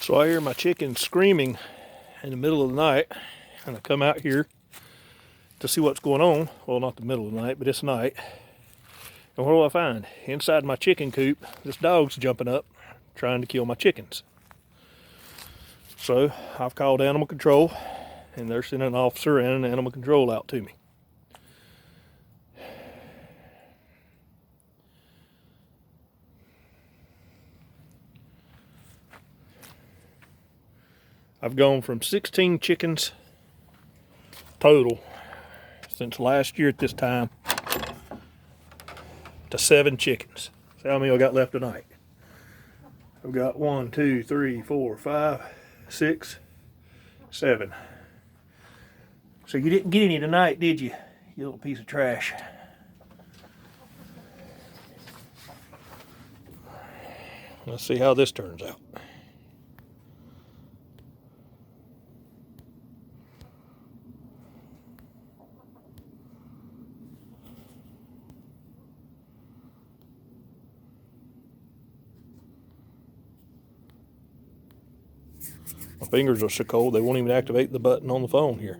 So I hear my chickens screaming in the middle of the night, and I come out here to see what's going on. Well, not the middle of the night, but it's night. And what do I find? Inside my chicken coop, this dog's jumping up, trying to kill my chickens. So I've called animal control, and they're sending an officer and an animal control out to me. I've gone from 16 chickens total since last year at this time to 7 chickens. See how many I got left tonight. I've got 1, 2, 3, 4, 5, 6, 7. So you didn't get any tonight, did you? You little piece of trash. Let's see how this turns out. My fingers are so cold they won't even activate the button on the phone here.